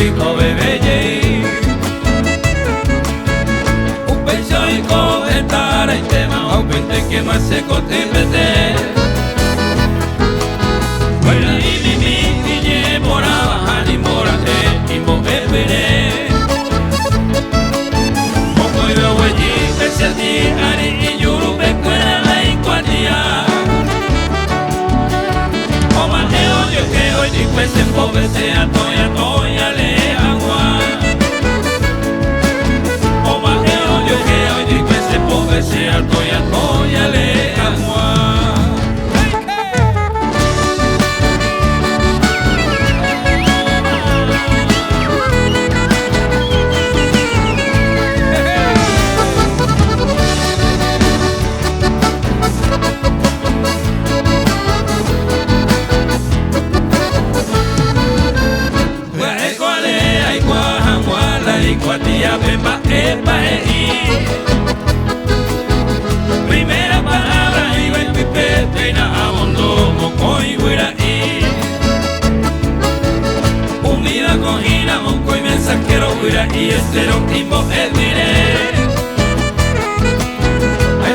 hijo bebé. Un pecho y comentara y tema, o pente que más se cotimbete. Fuera y mi niñe moraba, ni morate, y moebere. Poco y veo allí, pese a ti, ari y yuru, me cuela la incuatía. O más que odio que hoy ni pese pobre sea toya, toya le agua. O más que odio que hoy ni pese pobre sea toya, toya le agua. Iguatia bemba epa primera palabra iba en pipete na abondo moco y guiraí. Unida con hina moco y mensajero guiraí estero timbo el mire. Hay